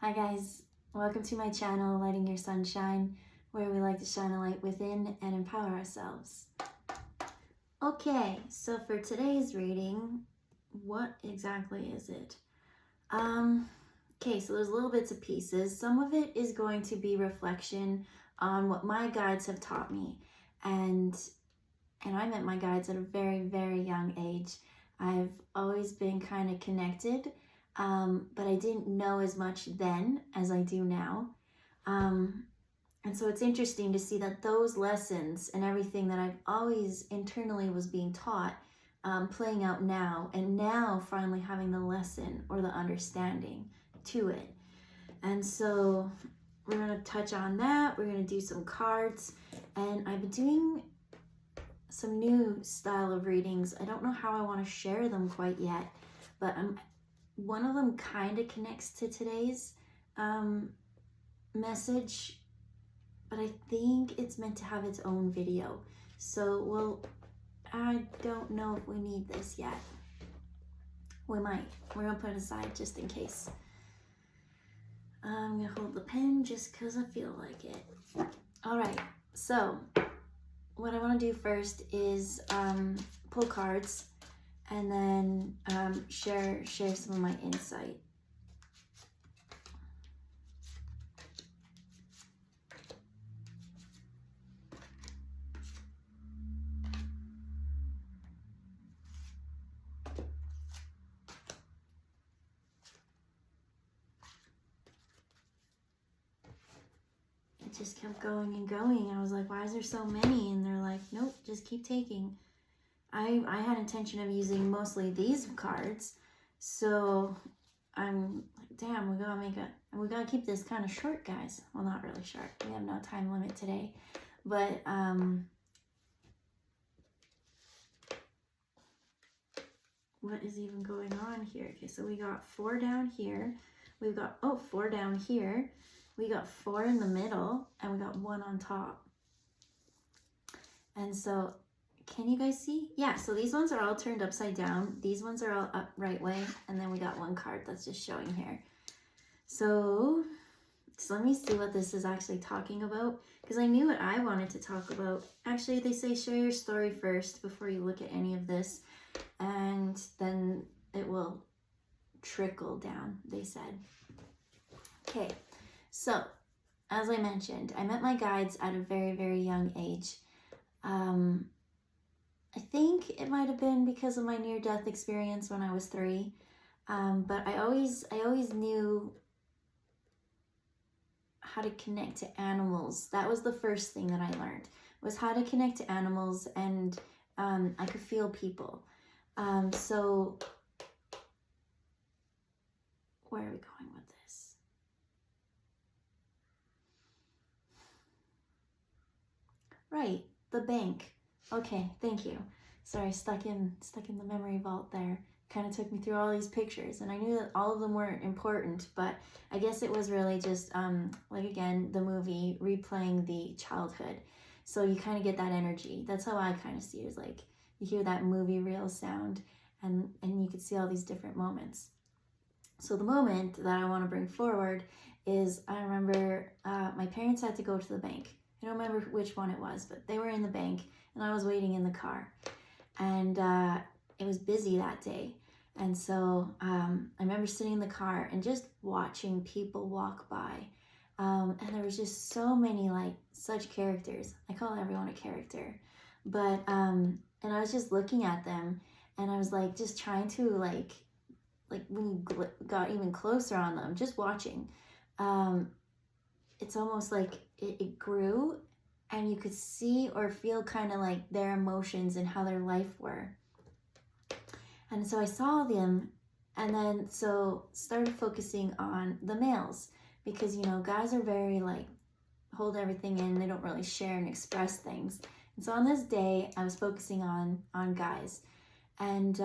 Hi guys, welcome to my channel, Lighting Your Sunshine, where we like to shine a light within and empower ourselves. Okay, so for today's reading, what exactly is it? Okay, so there's little bits and pieces. Some of it is going to be reflection on what my guides have taught me. And I met my guides at a very, very young age. I've always been kind of connected, but I didn't know as much then as I do now. And so it's interesting to see that those lessons and everything that I've always internally was being taught, playing out now, and now finally having the lesson or the understanding to it. And so we're going to touch on that. We're going to do some cards, and I've been doing some new style of readings. I don't know how I want to share them quite yet, but one of them kind of connects to today's message, but I think it's meant to have its own video. So I don't know if we need this yet. We might. We're gonna put it aside just in case. I'm gonna hold the pen just because I feel like it. All right, so what I want to do first is pull cards and then share some of my insight. It just kept going and going. I was like, why is there so many? And they're like, nope, just keep taking. I had intention of using mostly these cards, so I'm like, damn, we gotta keep this kind of short, guys. Well, not really short. We have no time limit today, but what is even going on here? Okay, so we got 4 down here. We've got 4 down here. We got 4 in the middle, and we got 1 on top. And so, can you guys see? Yeah, so these ones are all turned upside down. These ones are all up right way. And then we got 1 card that's just showing here. So let me see what this is actually talking about, because I knew what I wanted to talk about. Actually, they say share your story first before you look at any of this, and then it will trickle down, they said. Okay, so as I mentioned, I met my guides at a very, very young age. I think it might have been because of my near-death experience when I was 3, but I always knew how to connect to animals. That was the first thing that I learned, was how to connect to animals, and I could feel people. So where are we going with this? Right, the bank. Okay, thank you. Sorry, stuck in the memory vault there. Kind of took me through all these pictures, and I knew that all of them weren't important, but I guess it was really just like, again, the movie replaying the childhood. So you kind of get that energy. That's how I kind of see it, is like you hear that movie reel sound, and you could see all these different moments. So the moment that I want to bring forward is, I remember my parents had to go to the bank. I don't remember which one it was, but they were in the bank, and I was waiting in the car. And it was busy that day. And so I remember sitting in the car and just watching people walk by. And there was just so many, like, such characters. I call everyone a character. But, and I was just looking at them, and I was like, just trying to, like when you got even closer on them, just watching, it's almost like it grew, and you could see or feel kind of like their emotions and how their life were. And so I saw them, and then so started focusing on the males, because, you know, guys are very, like, hold everything in. They don't really share and express things. And so on this day, I was focusing on guys, and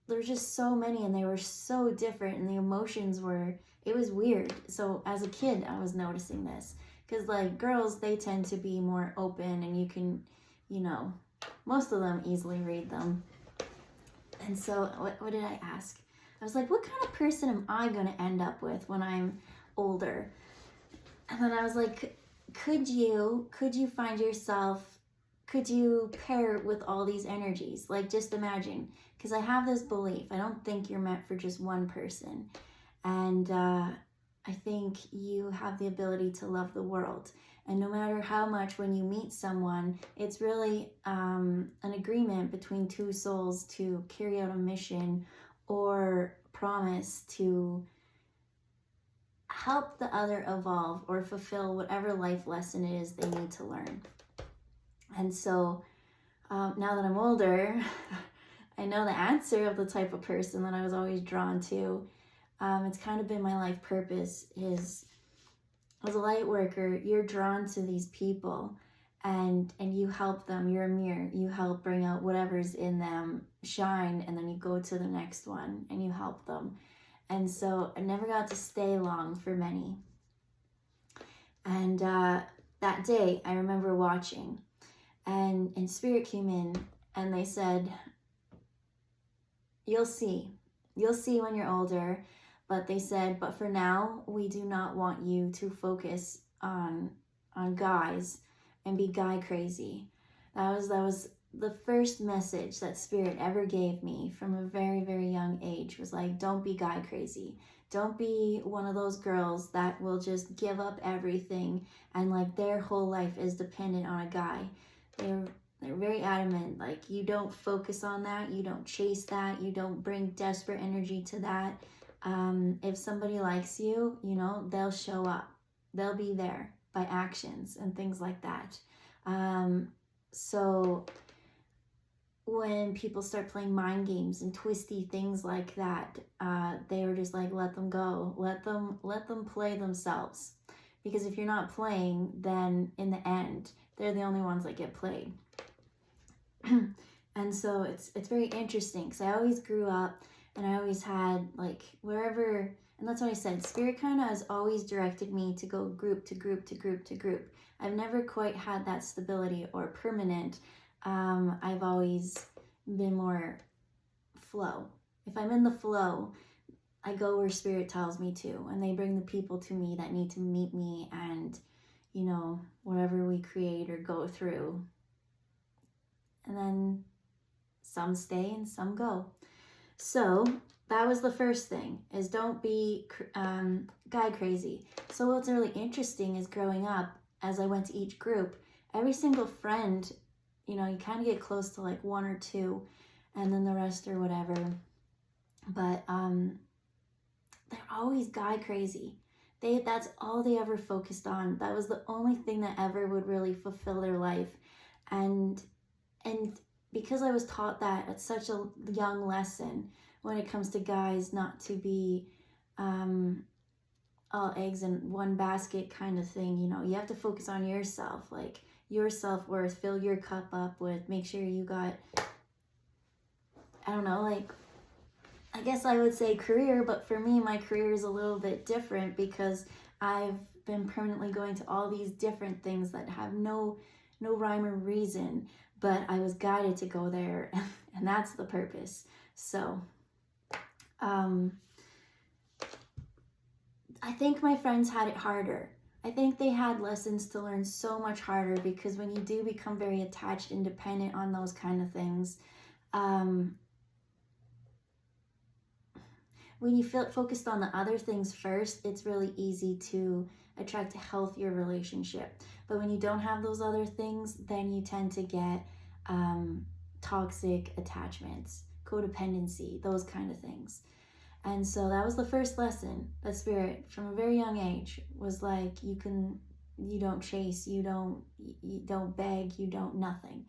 there were just so many, and they were so different, and the emotions were, it was weird. So as a kid, I was noticing this, because, like, girls, they tend to be more open, and you can, you know, most of them easily read them. And so what did I ask? I was like, what kind of person am I going to end up with when I'm older? And then I was like, could you find yourself, could you pair with all these energies? Like, just imagine, because I have this belief, I don't think you're meant for just one person. And I think you have the ability to love the world. And no matter how much, when you meet someone, it's really an agreement between two souls to carry out a mission or promise to help the other evolve or fulfill whatever life lesson it is they need to learn. And so now that I'm older, I know the answer of the type of person that I was always drawn to. It's kind of been my life purpose is, as a light worker, you're drawn to these people and you help them. You're a mirror. You help bring out whatever's in them shine, and then you go to the next one and you help them. And so I never got to stay long for many. And that day I remember watching, and Spirit came in and they said, you'll see when you're older. But they said, but for now, we do not want you to focus on guys and be guy crazy. That was the first message that Spirit ever gave me from a very, very young age, was like, don't be guy crazy. Don't be one of those girls that will just give up everything and like their whole life is dependent on a guy. They're very adamant, like, you don't focus on that, you don't chase that, you don't bring desperate energy to that. If somebody likes you, you know, they'll show up. They'll be there by actions and things like that. So when people start playing mind games and twisty things like that, they were just like, let them go. Let them play themselves. Because if you're not playing, then in the end, they're the only ones that get played. And so it's very interesting, because I always grew up and I always had, like, wherever, and that's what I said, Spirit kind of has always directed me to go group to group to group to group. I've never quite had that stability or permanent. I've always been more flow. If I'm in the flow, I go where Spirit tells me to, and they bring the people to me that need to meet me, and, you know, whatever we create or go through. And then some stay and some go. So that was the first thing, is don't be guy crazy. So what's really interesting is, growing up, as I went to each group, every single friend, you know, you kind of get close to like one or two, and then the rest are whatever. But they're always guy crazy. That's all they ever focused on. That was the only thing that ever would really fulfill their life. And because I was taught that at such a young lesson, when it comes to guys, not to be all eggs in one basket kind of thing, you know, you have to focus on yourself, like your self-worth, fill your cup up with, make sure you got, I don't know, like, I guess I would say career, but for me, my career is a little bit different, because I've been permanently going to all these different things that have no rhyme or reason, but I was guided to go there, and that's the purpose. So I think my friends had it harder. I think they had lessons to learn so much harder, because when you do become very attached and dependent on those kind of things, when you feel focused on the other things first, it's really easy to attract a healthier relationship. But when you don't have those other things, then you tend to get toxic attachments, codependency, those kind of things. And so that was the first lesson that Spirit, from a very young age, was like, you don't chase, you don't beg, you don't nothing.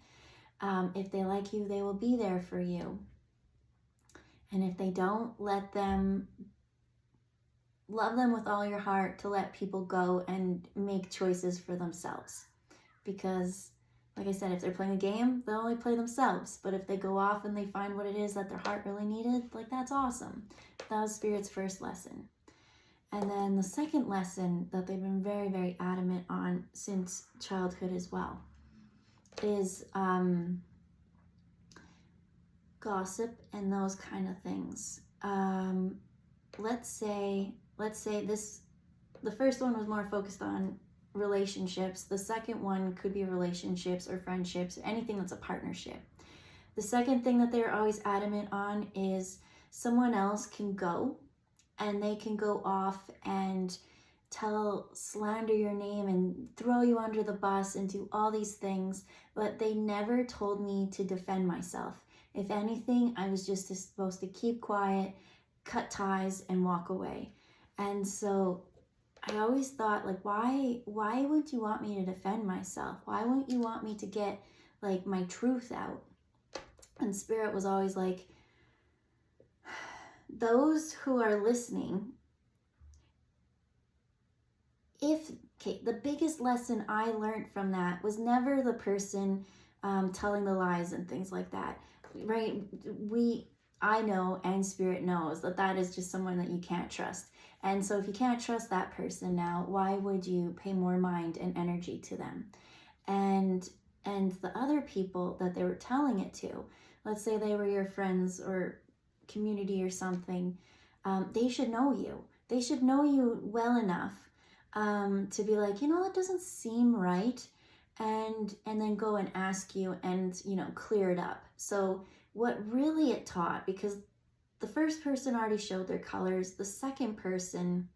If they like you, they will be there for you. And if they don't, let them, love them with all your heart, to let people go and make choices for themselves. Because, like I said, if they're playing a game, they'll only play themselves. But if they go off and they find what it is that their heart really needed, like, that's awesome. That was Spirit's first lesson. And then the second lesson that they've been very, very adamant on since childhood as well is gossip and those kind of things. let's say the first one was more focused on relationships. The second one could be relationships or friendships, anything that's a partnership. The second thing that they're always adamant on is someone else can go and they can go off and slander your name and throw you under the bus and do all these things, but they never told me to defend myself. If anything, I was just supposed to keep quiet, cut ties, and walk away. And so I always thought, like, why would you want me to defend myself? Why wouldn't you want me to get like my truth out? And Spirit was always like, those who are listening, the biggest lesson I learned from that was never the person telling the lies and things like that, right? I know, and Spirit knows, that is just someone that you can't trust. And so if you can't trust that person now, why would you pay more mind and energy to them? And the other people that they were telling it to, let's say they were your friends or community or something, they should know you. They should know you well enough to be like, that doesn't seem right, and then go and ask you and clear it up. So what really it taught, because the first person already showed their colors, the second person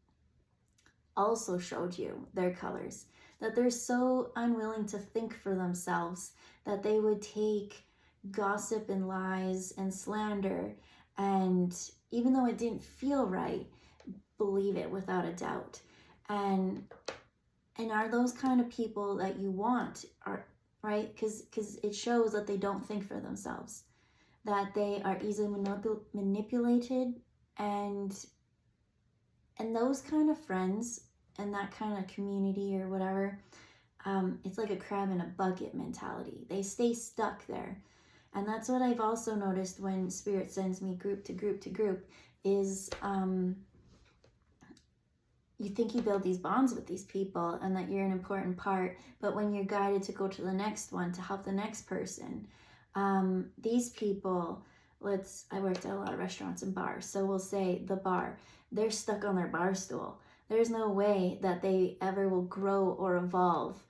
also showed you their colors, that they're so unwilling to think for themselves that they would take gossip and lies and slander, and even though it didn't feel right, believe it without a doubt. And are those kind of people that you want, are right? Because it shows that they don't think for themselves, that they are easily manipulated, and those kind of friends and that kind of community or whatever, it's like a crab in a bucket mentality. They stay stuck there. And that's what I've also noticed when Spirit sends me group to group to group is you think you build these bonds with these people and that you're an important part, but when you're guided to go to the next one to help the next person, these people, I worked at a lot of restaurants and bars, so we'll say the bar, they're stuck on their bar stool. There's no way that they ever will grow or evolve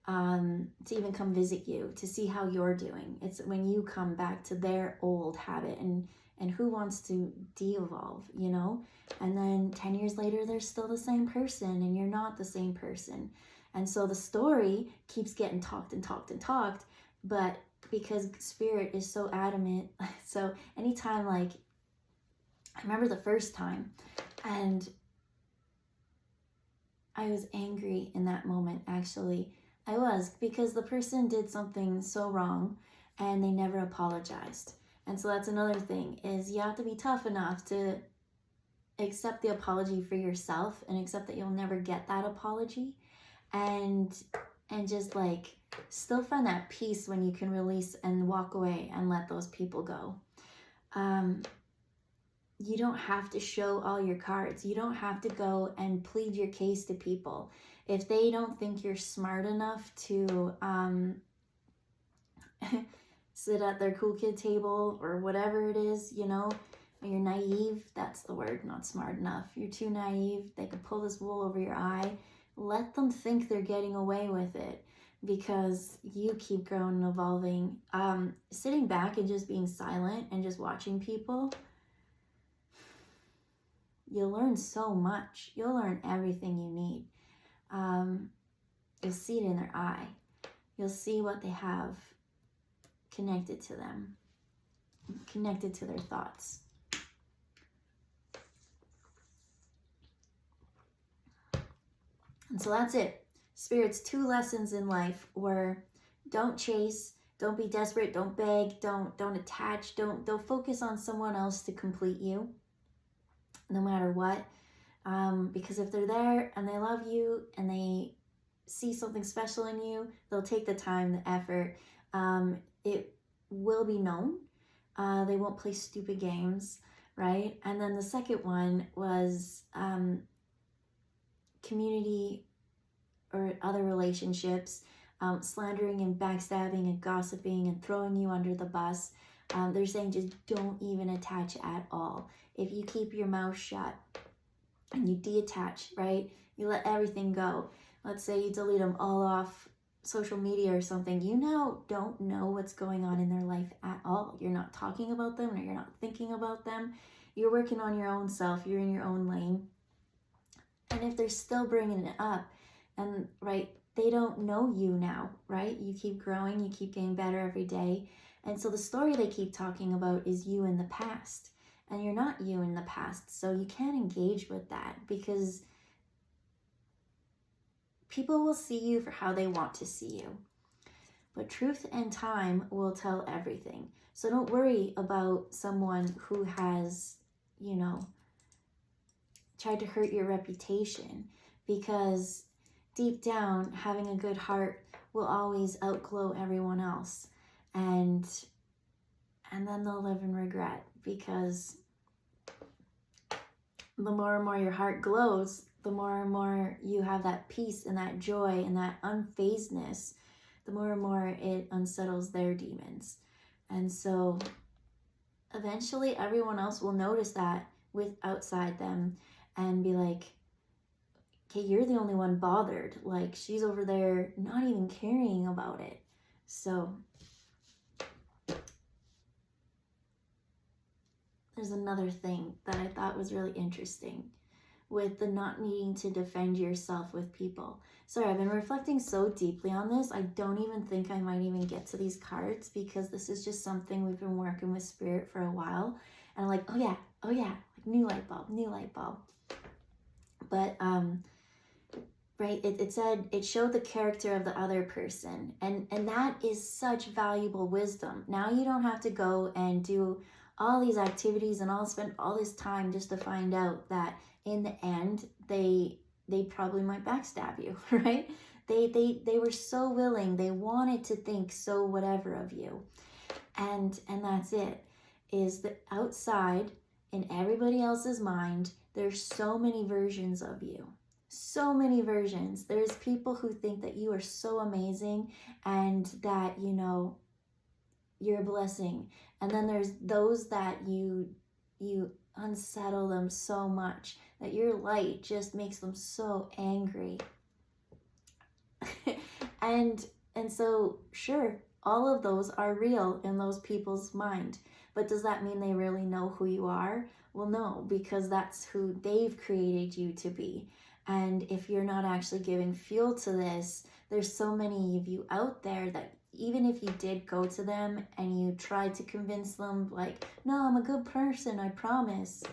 to even come visit you to see how you're doing. It's when you come back to their old habit, and who wants to de-evolve, and then 10 years later they're still the same person and you're not the same person. And so the story keeps getting talked and talked and talked, but because Spirit is so adamant, so anytime, like, I remember the first time, and I was angry in that moment. Actually, I was, because the person did something so wrong and they never apologized. And so that's another thing, is you have to be tough enough to accept the apology for yourself and accept that you'll never get that apology, and just like still find that peace when you can release and walk away and let those people go. You don't have to show all your cards. You don't have to go and plead your case to people. If they don't think you're smart enough to sit at their cool kid table or whatever it is, you're naive. That's the word, not smart enough. You're too naive. They could pull this wool over your eye. Let them think they're getting away with it, because you keep growing and evolving. Sitting back and just being silent and just watching people, you'll learn so much. You'll learn everything you need. You'll see it in their eye. You'll see what they have connected to them, connected to their thoughts. And so that's it. Spirit's 2 lessons in life were: don't chase, don't be desperate, don't beg, don't attach, don't focus on someone else to complete you, no matter what. Because if they're there and they love you and they see something special in you, they'll take the time, the effort. It will be known. They won't play stupid games, right? And then the second one was community or other relationships, slandering and backstabbing and gossiping and throwing you under the bus. They're saying just don't even attach at all. If you keep your mouth shut and you detach, right? You let everything go. Let's say you delete them all off social media or something. You now don't know what's going on in their life at all. You're not talking about them, or you're not thinking about them. You're working on your own self. You're in your own lane. And if they're still bringing it up, and right, they don't know you now, right? You keep growing, you keep getting better every day. And so the story they keep talking about is you in the past. And you're not you in the past. So you can't engage with that, because people will see you for how they want to see you. But truth and time will tell everything. So don't worry about someone who has, tried to hurt your reputation, because deep down, having a good heart will always outglow everyone else. And then they'll live in regret, because the more and more your heart glows, the more and more you have that peace and that joy and that unfazedness, the more and more it unsettles their demons. And so eventually everyone else will notice that with outside them and be like, okay, you're the only one bothered. Like, she's over there not even caring about it. So there's another thing that I thought was really interesting with the not needing to defend yourself with people. Sorry, I've been reflecting so deeply on this. I don't even think I might even get to these cards, because this is just something we've been working with Spirit for a while. And I'm like, oh yeah, like new light bulb. But, right, it said, it showed the character of the other person. And that is such valuable wisdom. Now you don't have to go and do all these activities and spend all this time just to find out that in the end, they probably might backstab you, right? They were so willing. They wanted to think so whatever of you. And that's it, is that outside in everybody else's mind, there's so many versions of you. So many versions. There's people who think that you are so amazing and that, you're a blessing. And then there's those that you unsettle them so much that your light just makes them so angry. and so sure, all of those are real in those people's mind. But does that mean they really know who you are? Well, no, because that's who they've created you to be. And if you're not actually giving fuel to this, there's so many of you out there that even if you did go to them and you tried to convince them, like, no, I'm a good person, I promise.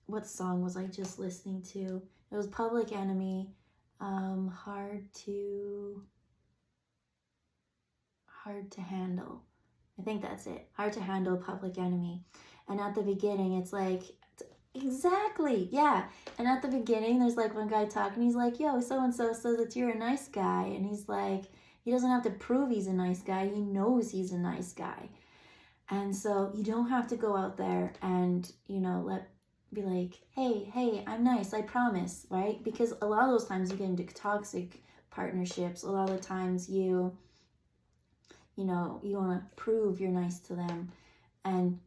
What song was I just listening to? It was Public Enemy. Hard to handle. I think that's it. Hard to handle, Public Enemy. And at the beginning, it's like, exactly, yeah. And at the beginning, there's like one guy talking. He's like, yo, so-and-so says that you're a nice guy. And he's like, he doesn't have to prove he's a nice guy. He knows he's a nice guy. And so you don't have to go out there and, be like, hey, I'm nice, I promise, right? Because a lot of those times you get into toxic partnerships. A lot of the times you want to prove you're nice to them. And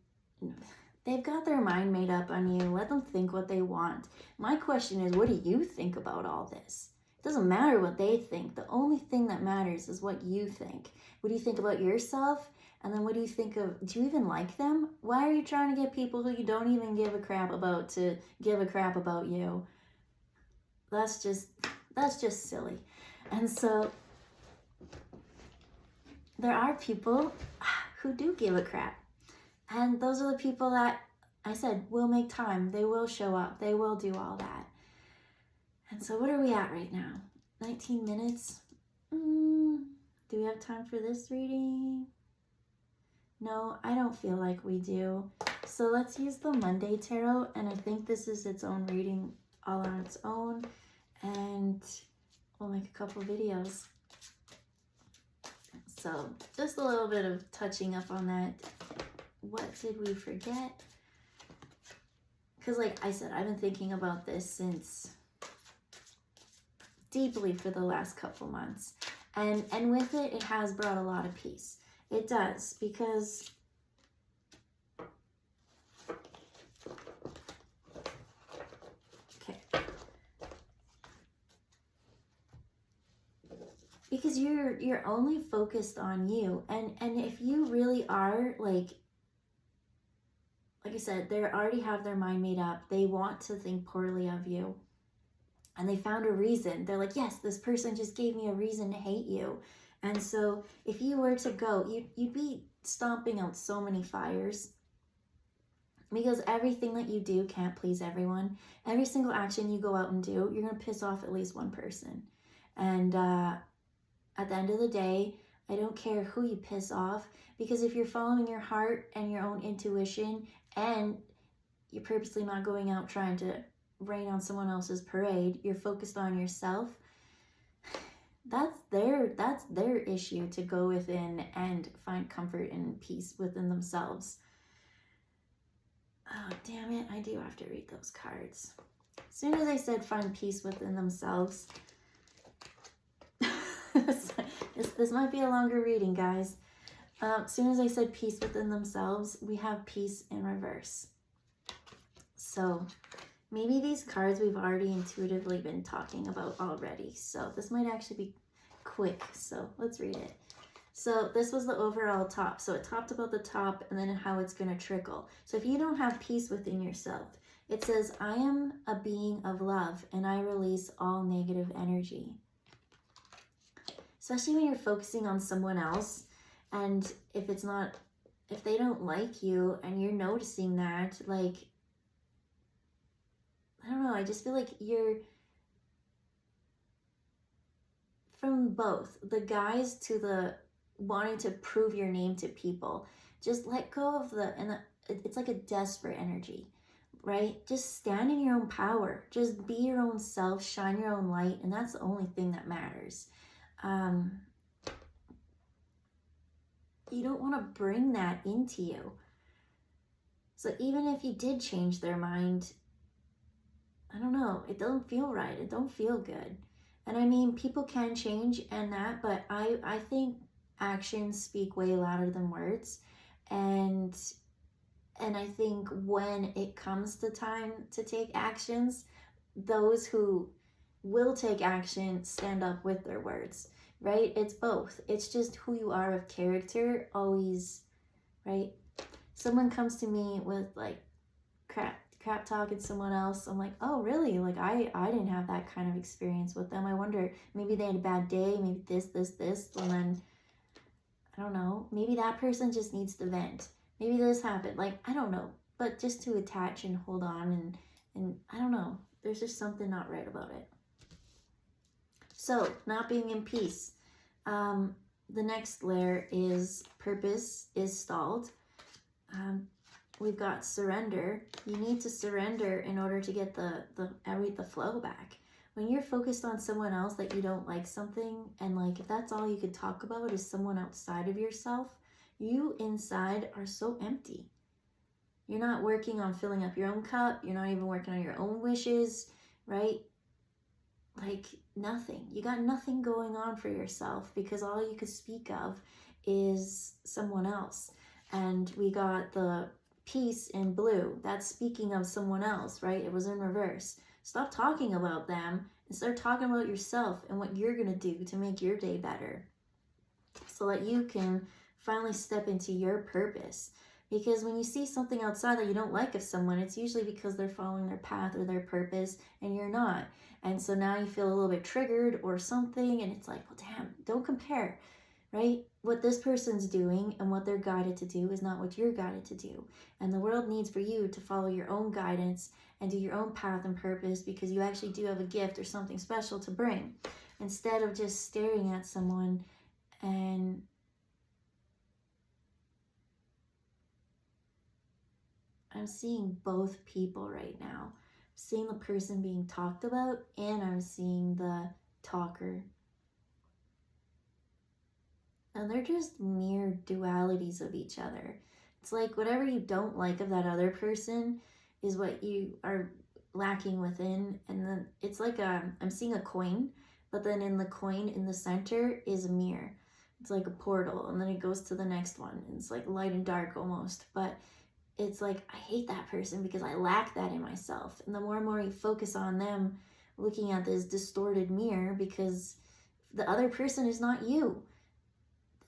they've got their mind made up on you. Let them think what they want. My question is, what do you think about all this? It doesn't matter what they think. The only thing that matters is what you think. What do you think about yourself? And then what do you think of, do you even like them? Why are you trying to get people who you don't even give a crap about to give a crap about you? That's just silly. And so there are people who do give a crap. And those are the people that I said will make time. They will show up. They will do all that. And so what are we at right now? 19 minutes? Do we have time for this reading? No, I don't feel like we do. So let's use the Monday Tarot. And I think this is its own reading all on its own. And we'll make a couple videos. So just a little bit of touching up on that. What did we forget? Because like I said, I've been thinking about this since deeply for the last couple months. And with it, it has brought a lot of peace. It does, because because you're only focused on you, and if you really are like I said, they already have their mind made up. They want to think poorly of you, and they found a reason. They're like, yes, this person just gave me a reason to hate you. And so if you were to go, you'd be stomping out so many fires, because everything that you do can't please everyone. Every single action you go out and do, you're going to piss off at least one person. And at the end of the day, I don't care who you piss off, because if you're following your heart and your own intuition, and you're purposely not going out trying to rain on someone else's parade, you're focused on yourself, that's their issue to go within and find comfort and peace within themselves. Oh, damn it, I do have to read those cards. As soon as I said find peace within themselves, this might be a longer reading, guys. As soon as I said peace within themselves, we have peace in reverse. So maybe these cards we've already intuitively been talking about already. So this might actually be quick. So let's read it. So this was the overall top. So it talked about the top and then how it's going to trickle. So if you don't have peace within yourself, it says, I am a being of love and I release all negative energy. Especially when you're focusing on someone else, and if they don't like you and you're noticing that, like, I don't know, I just feel like you're, from both the guys to the wanting to prove your name to people, just let go of it's like a desperate energy, right? Just stand in your own power, just be your own self, shine your own light, and that's the only thing that matters. You don't want to bring that into you. So even if you did change their mind, I don't know, it doesn't feel right. It don't feel good. And I mean, people can change and that, but I think actions speak way louder than words. And I think when it comes to time to take actions, those who will take action stand up with their words, right? It's both. It's just who you are of character always, right? Someone comes to me with like crap talking someone else, I'm like, oh really? Like I didn't have that kind of experience with them. I wonder, maybe they had a bad day, maybe this, and then I don't know, maybe that person just needs to vent. Maybe this happened, like I don't know, but just to attach and hold on and I don't know, there's just something not right about it. So not being in peace. The next layer is purpose is stalled. We've got surrender. You need to surrender in order to get the flow back. When you're focused on someone else that you don't like something, and like if that's all you could talk about is someone outside of yourself, you inside are so empty. You're not working on filling up your own cup. You're not even working on your own wishes, right? Like nothing. You got nothing going on for yourself because all you could speak of is someone else. And we got the peace in blue. That's speaking of someone else, right? It was in reverse. Stop talking about them and start talking about yourself and what you're going to do to make your day better so that you can finally step into your purpose. Because when you see something outside that you don't like of someone, it's usually because they're following their path or their purpose and you're not. And so now you feel a little bit triggered or something, and it's like, well, damn, don't compare, right? What this person's doing and what they're guided to do is not what you're guided to do. And the world needs for you to follow your own guidance and do your own path and purpose, because you actually do have a gift or something special to bring, instead of just staring at someone and I'm seeing both people right now. I'm seeing the person being talked about and I'm seeing the talker. And they're just mere dualities of each other. It's like whatever you don't like of that other person is what you are lacking within. And then it's like I'm seeing a coin, but then in the coin in the center is a mirror. It's like a portal, and then it goes to the next one. It's like light and dark almost, but it's like, I hate that person because I lack that in myself. And the more and more you focus on them looking at this distorted mirror, because the other person is not you.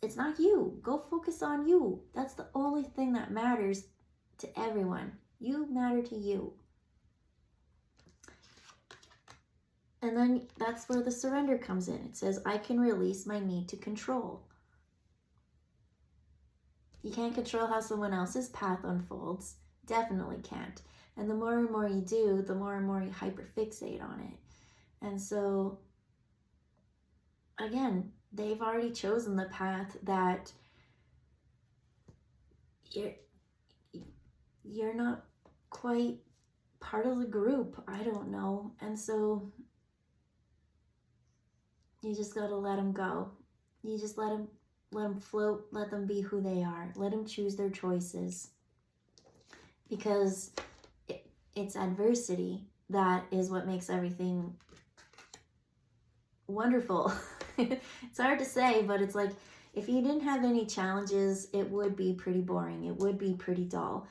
It's not you. Go focus on you. That's the only thing that matters to everyone. You matter to you. And then that's where the surrender comes in. It says, I can release my need to control. You can't control how someone else's path unfolds. Definitely can't. And the more and more you do, the more and more you hyperfixate on it. And so, again, they've already chosen the path that you're not quite part of the group. I don't know. And so you just got to let them go. You just let them float, let them be who they are. Let them choose their choices. Because it's adversity that is what makes everything wonderful. It's hard to say, but it's like, if you didn't have any challenges, it would be pretty boring. It would be pretty dull.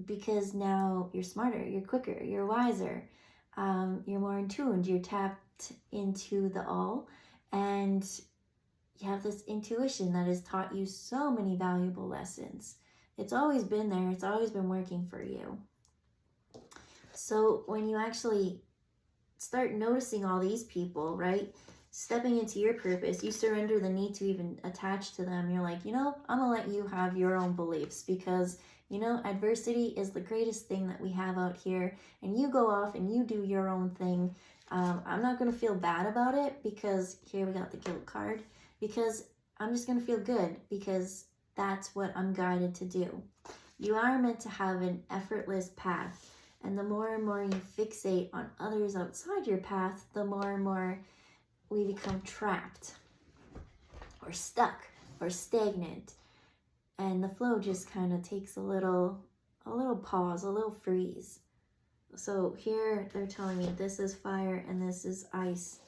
Because now you're smarter, you're quicker, you're wiser, you're more in tune, you're tapped into the all, and you have this intuition that has taught you so many valuable lessons. It's always been there. It's always been working for you. So when you actually start noticing all these people, right, stepping into your purpose, you surrender the need to even attach to them. You're like, I'm gonna let you have your own beliefs, because adversity is the greatest thing that we have out here, and you go off and you do your own thing. I'm not gonna feel bad about it, because here we got the guilt card, because I'm just gonna feel good, because that's what I'm guided to do. You are meant to have an effortless path, and the more and more you fixate on others outside your path, the more and more we become trapped or stuck or stagnant, and the flow just kind of takes a little pause, a little freeze. So here they're telling me this is fire and this is ice.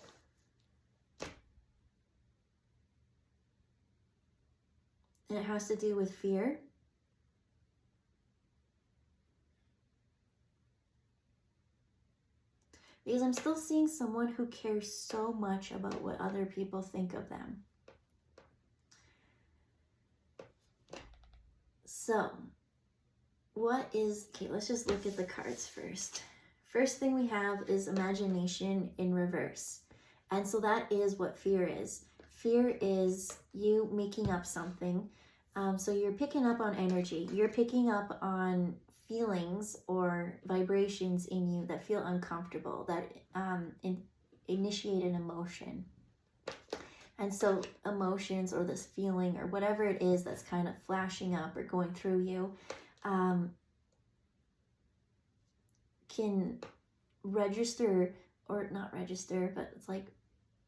And it has to do with fear. Because I'm still seeing someone who cares so much about what other people think of them. So, okay, let's just look at the cards first. First thing we have is imagination in reverse. And so that is what fear is. Fear is you making up something. So you're picking up on energy. You're picking up on feelings or vibrations in you that feel uncomfortable, that initiate an emotion. And so emotions, or this feeling, or whatever it is that's kind of flashing up or going through you, can register, or not register, but it's like,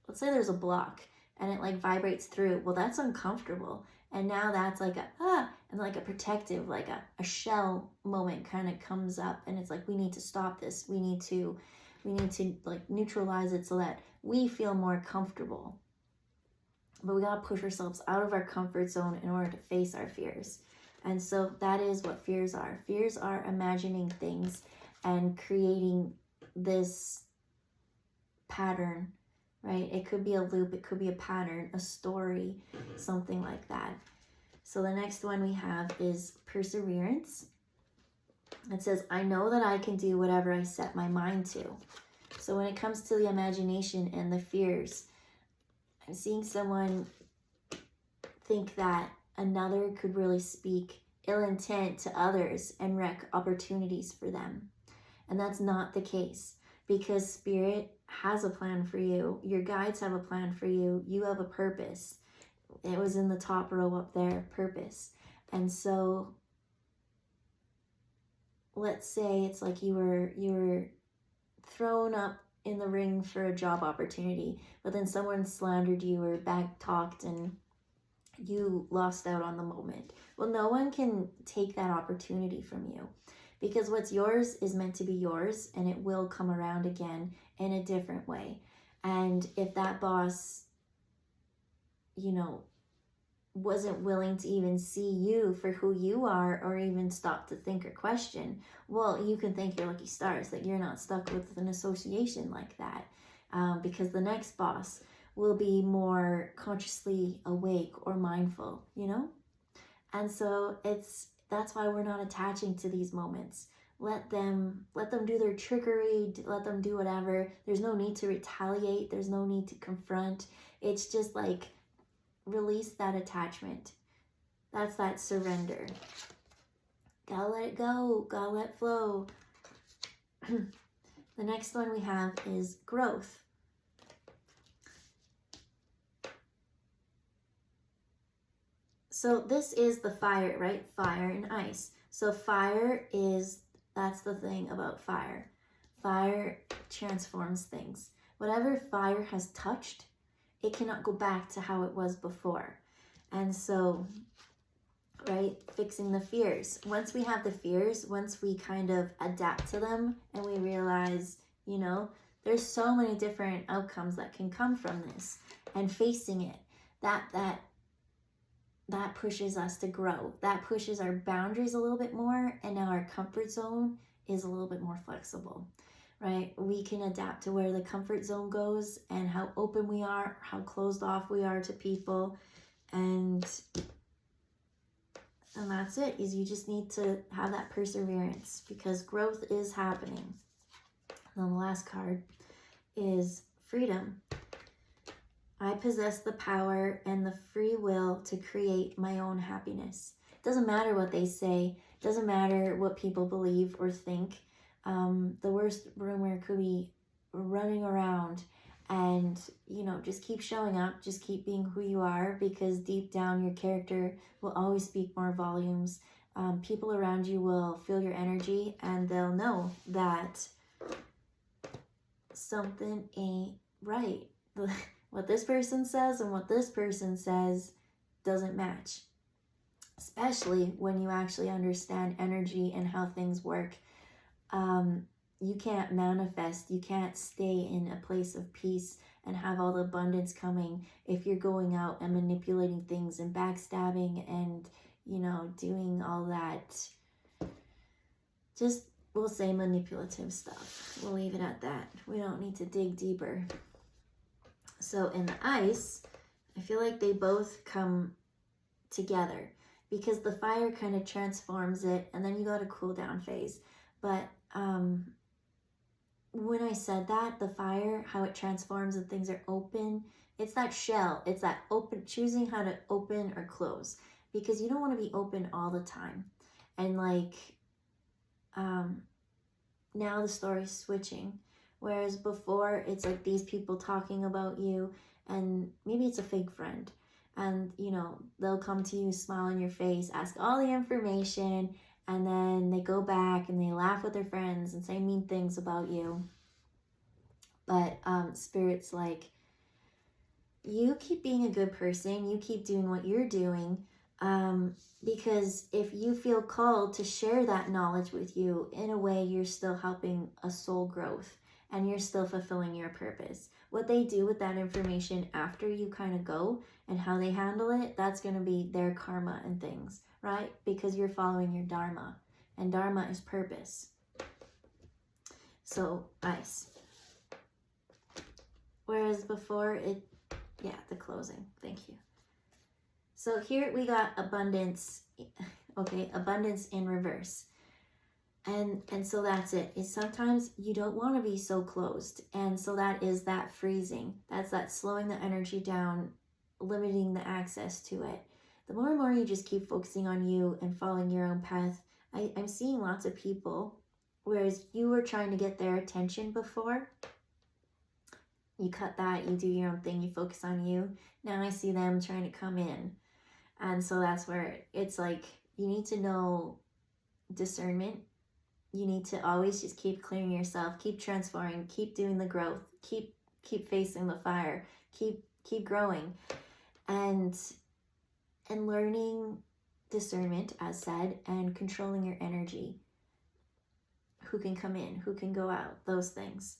let's say there's a block and it like vibrates through. Well, that's uncomfortable. And now that's like and like a protective, like a shell moment kind of comes up, and it's like, we need to stop this. We need to like neutralize it so that we feel more comfortable. But we gotta push ourselves out of our comfort zone in order to face our fears. And so that is what fears are. Fears are imagining things and creating this pattern, right? It could be a loop, it could be a pattern, a story, something like that. So the next one we have is perseverance. It says, I know that I can do whatever I set my mind to. So when it comes to the imagination and the fears, I'm seeing someone think that another could really speak ill intent to others and wreck opportunities for them. And that's not the case, because Spirit has a plan for you. Your guides have a plan for you. You have a purpose. It was in the top row up there, purpose. And so let's say it's like you were thrown up in the ring for a job opportunity, but then someone slandered you or back talked and you lost out on the moment. Well, no one can take that opportunity from you, because what's yours is meant to be yours, and it will come around again in a different way. And if that boss you know, wasn't willing to even see you for who you are or even stop to think or question, well, you can thank your lucky stars that you're not stuck with an association like that, because the next boss will be more consciously awake or mindful, you know? And so that's why we're not attaching to these moments. Let them do their trickery, let them do whatever. There's no need to retaliate, there's no need to confront. It's just like release that attachment. That's that surrender. Gotta let it go, gotta let it flow. The next one we have is growth. So this is the fire, right? Fire and ice. So fire is, that's the thing about fire. Fire transforms things. Whatever fire has touched, it cannot go back to how it was before. And so, right, fixing the fears. Once we have the fears, once we kind of adapt to them and we realize, you know, there's so many different outcomes that can come from this, and facing it, that pushes us to grow. That pushes our boundaries a little bit more, and now our comfort zone is a little bit more flexible, right? We can adapt to where the comfort zone goes and how open we are, how closed off we are to people, and that's it. Is you just need to have that perseverance, because growth is happening. And then the last card is freedom. I possess the power and the free will to create my own happiness. It doesn't matter what they say. It doesn't matter what people believe or think. The worst rumor could be running around, and, you know, just keep showing up. Just keep being who you are, because deep down your character will always speak more volumes. People around you will feel your energy, and they'll know that something ain't right. What this person says and what this person says doesn't match. Especially when you actually understand energy and how things work. You can't manifest, you can't stay in a place of peace and have all the abundance coming if you're going out and manipulating things and backstabbing and, you know, doing all that, just, we'll say, manipulative stuff. We'll leave it at that. We don't need to dig deeper. So in the ice, I feel like they both come together, because the fire kind of transforms it, and then you got a cool down phase. But when I said that, the fire, how it transforms and things are open, it's that shell. It's that open, choosing how to open or close, because you don't want to be open all the time. And like, now the story's switching. Whereas before, it's like these people talking about you, and maybe it's a fake friend. And, you know, they'll come to you, smile in your face, ask all the information, and then they go back and they laugh with their friends and say mean things about you. But Spirit's like, you keep being a good person, you keep doing what you're doing, because if you feel called to share that knowledge with you, in a way, you're still helping a soul growth. And you're still fulfilling your purpose. What they do with that information after you kind of go, and how they handle it, that's going to be their karma and things, right? Because you're following your dharma, and dharma is purpose. So, ice. Whereas before, the closing. Thank you. So here we got abundance. Okay, abundance in reverse. And so that's it. Is sometimes you don't want to be so closed. And so that is that freezing. That's that slowing the energy down, limiting the access to it. The more and more you just keep focusing on you and following your own path, I'm seeing lots of people, whereas you were trying to get their attention before, you cut that, you do your own thing, you focus on you. Now I see them trying to come in. And so that's where it's like, you need to know discernment. You need to always just keep clearing yourself, keep transforming, keep doing the growth, keep facing the fire, keep growing, and learning discernment, as said, and controlling your energy. Who can come in, who can go out, those things.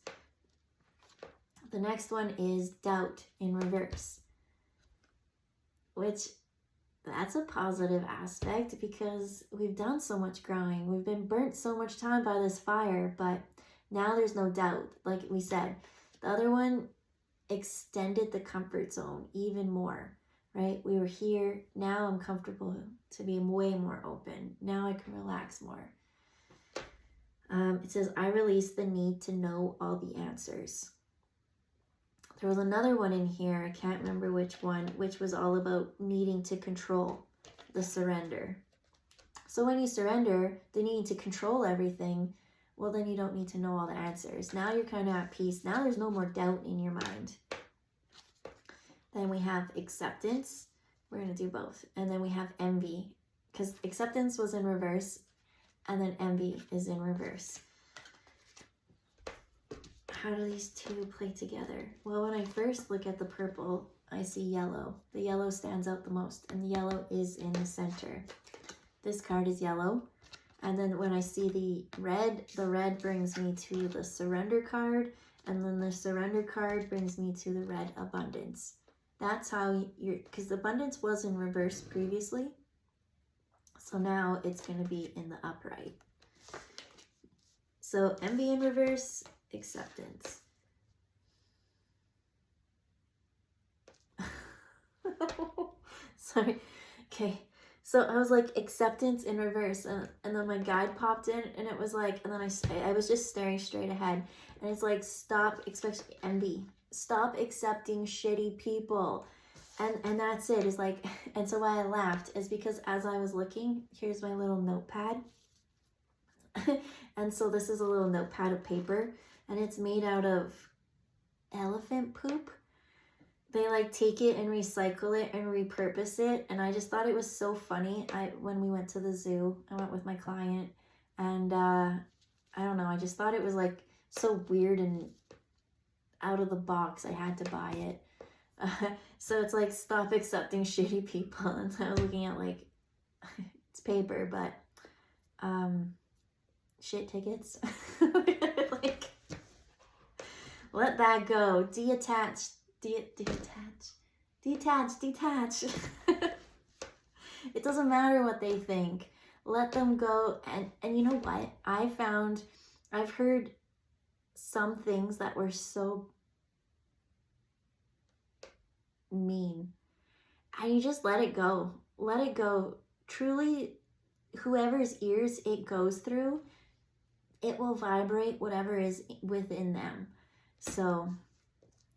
The next one is doubt in reverse. which that's a positive aspect because we've done so much growing. We've been burnt so much time by this fire, but now there's no doubt. Like we said, the other one extended the comfort zone even more, right? We were here. Now I'm comfortable to be way more open. Now I can relax more. It says, I release the need to know all the answers. There was another one in here, I can't remember which one, which was all about needing to control, the surrender. So when you surrender, the need to control everything, well, then you don't need to know all the answers. Now you're kind of at peace. Now there's no more doubt in your mind. Then we have acceptance. We're going to do both. And then we have envy, because acceptance was in reverse, and then envy is in reverse. How do these two play together? Well, when I first look at the purple, I see yellow. The yellow stands out the most, and the yellow is in the center. This card is yellow. And then when I see the red brings me to the surrender card, and then the surrender card brings me to the red abundance. That's how you're, because the abundance was in reverse previously. So now it's going to be in the upright. So envy in reverse, acceptance. Sorry. Okay. So I was like, acceptance in reverse. And then my guide popped in and it was like, and then I was just staring straight ahead. And it's like, stop expecting envy. Stop accepting shitty people. And that's it. It's like, and so why I laughed is because as I was looking, here's my little notepad. And so this is a little notepad of paper, and it's made out of elephant poop. They like take it and recycle it and repurpose it. And I just thought it was so funny. When we went to the zoo, I went with my client, and I don't know, I just thought it was like so weird and out of the box. I had to buy it. So it's like, stop accepting shitty people. And so I was looking at like, it's paper, but shit tickets. Like, let that go. Detach. It doesn't matter what they think. Let them go. And you know what? I've heard some things that were so mean, and you just let it go. Let it go. Truly, whoever's ears it goes through, it will vibrate whatever is within them. So,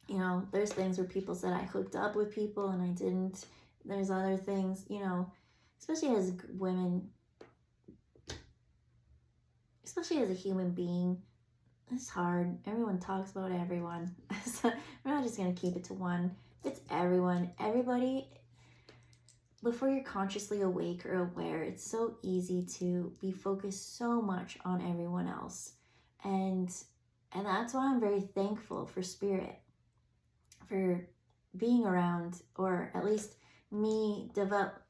you know, there's things where people said I hooked up with people and I didn't. There's other things, you know, especially as women, especially as a human being, it's hard. Everyone talks about everyone. So we're not just going to keep it to one. It's everyone. Everybody, before you're consciously awake or aware, it's so easy to be focused so much on everyone else. And that's why I'm very thankful for Spirit, for being around, or at least me develop.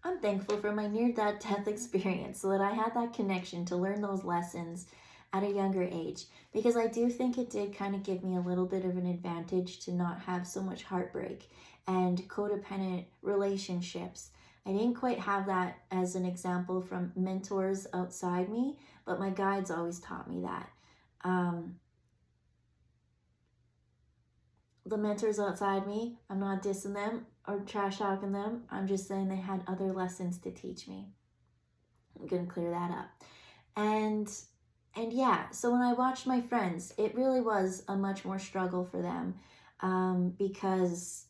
I'm thankful for my near-death experience, so that I had that connection to learn those lessons at a younger age, because I do think it did kind of give me a little bit of an advantage to not have so much heartbreak and codependent relationships. I didn't quite have that as an example from mentors outside me, but my guides always taught me that. The mentors outside me, I'm not dissing them or trash talking them. I'm just saying they had other lessons to teach me. I'm going to clear that up. And yeah, so when I watched my friends, it really was a much more struggle for them, because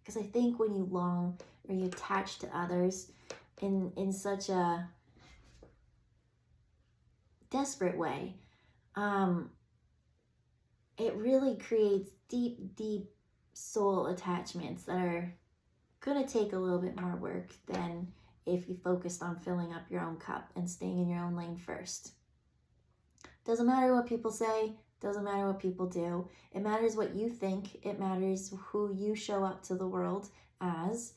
I think when you long or you attach to others in such a desperate way, it really creates deep soul attachments that are going to take a little bit more work than if you focused on filling up your own cup and staying in your own lane first. Doesn't matter what people say, doesn't matter what people do. It matters what you think. It matters who you show up to the world as.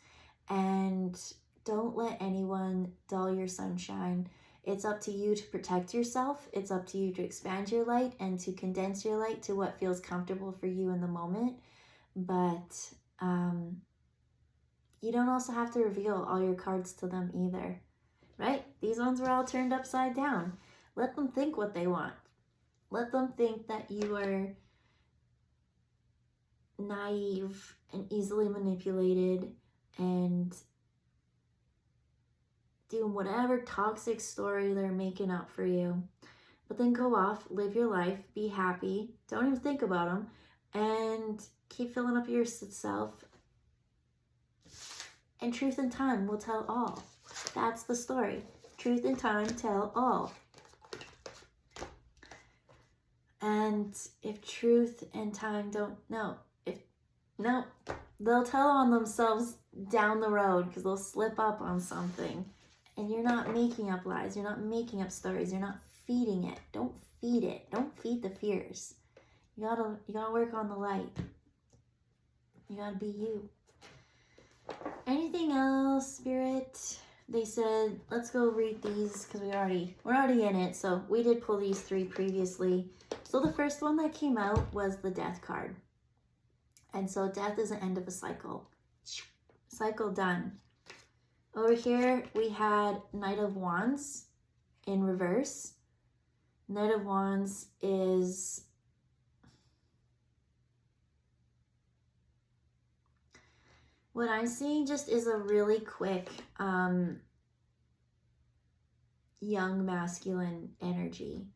And don't let anyone dull your sunshine. It's up to you to protect yourself. It's up to you to expand your light and to condense your light to what feels comfortable for you in the moment. But you don't also have to reveal all your cards to them either, right? These ones were all turned upside down. Let them think what they want. Let them think that you are naive and easily manipulated and doing whatever toxic story they're making up for you. But then go off, live your life, be happy, don't even think about them, and keep filling up yourself. And truth and time will tell all. That's the story. Truth and time tell all. And if truth and time don't know, they'll tell on themselves down the road because they'll slip up on something. And you're not making up lies. You're not making up stories. You're not feeding it. Don't feed it. Don't feed the fears. You gotta work on the light. You gotta be you. Anything else, Spirit? They said, let's go read these because we're already in it. So we did pull these 3 previously. So the first one that came out was the Death card. And so death is the end of a cycle. Cycle done. Over here, we had Knight of Wands in reverse. Knight of Wands is what I'm seeing just is a really quick young masculine energy.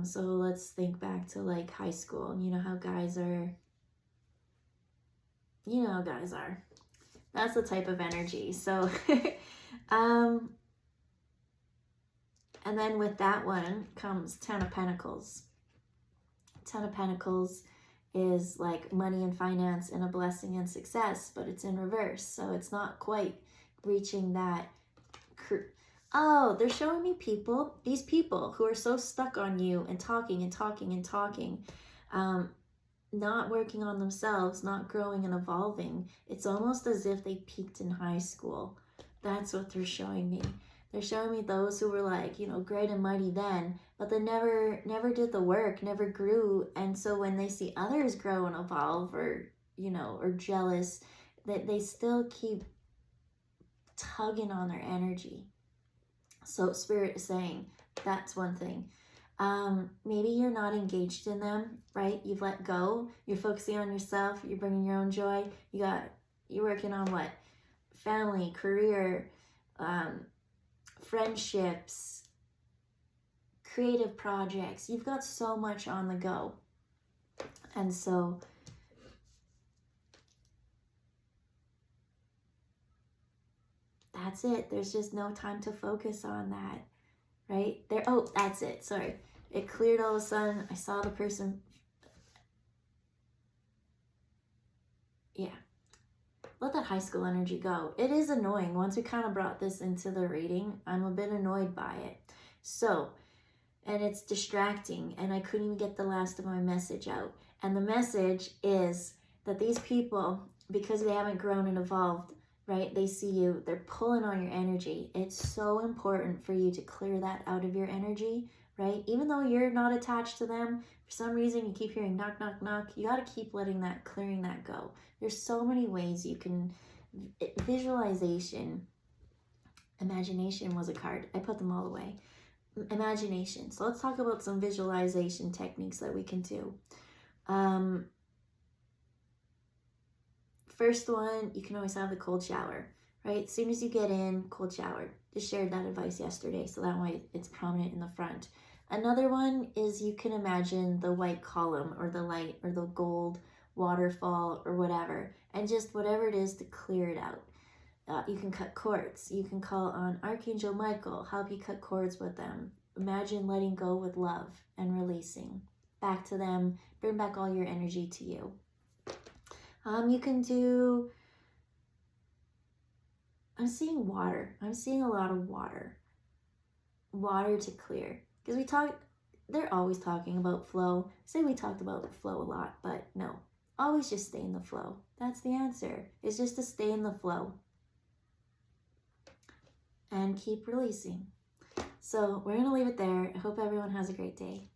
So let's think back to like high school. You know how guys are. You know how guys are. That's the type of energy. So, and then with that one comes 10 of Pentacles. 10 of Pentacles is like money and finance and a blessing and success, but it's in reverse. So it's not quite reaching that. Oh, they're showing me these people who are so stuck on you and talking and talking and talking, not working on themselves, not growing and evolving. It's almost as if they peaked in high school. That's what they're showing me. They're showing me those who were like, you know, great and mighty then, but they never did the work, never grew. And so when they see others grow and evolve or, you know, or jealous, that they still keep tugging on their energy. So Spirit is saying that's one thing. Maybe you're not engaged in them, right? You've let go. You're focusing on yourself. You're bringing your own joy. You're working on what? Family, career, friendships, creative projects. You've got so much on the go. And so that's it. There's just no time to focus on that, right? Oh, that's it. Sorry. It cleared all of a sudden. I saw the person. Yeah. Let that high school energy go. It is annoying. Once we kind of brought this into the reading, I'm a bit annoyed by it. So, and it's distracting, and I couldn't even get the last of my message out. And the message is that these people, because they haven't grown and evolved, right? They see you, they're pulling on your energy. It's so important for you to clear that out of your energy, right? Even though you're not attached to them, for some reason you keep hearing knock, knock, knock. You got to keep letting that, clearing that go. There's so many ways you can, visualization, imagination was a card. I put them all away. Imagination. So let's talk about some visualization techniques that we can do. First one, you can always have the cold shower, right? As soon as you get in, cold shower. Just shared that advice yesterday, so that way it's prominent in the front. Another one is you can imagine the white column or the light or the gold waterfall or whatever, and just whatever it is to clear it out. You can cut cords. You can call on Archangel Michael, help you cut cords with them. Imagine letting go with love and releasing. Back to them, bring back all your energy to you. You can do, I'm seeing water. I'm seeing a lot of water. Water to clear. Because they're always talking about flow. Say we talked about flow a lot, but no. Always just stay in the flow. That's the answer. It's just to stay in the flow. And keep releasing. So we're going to leave it there. I hope everyone has a great day.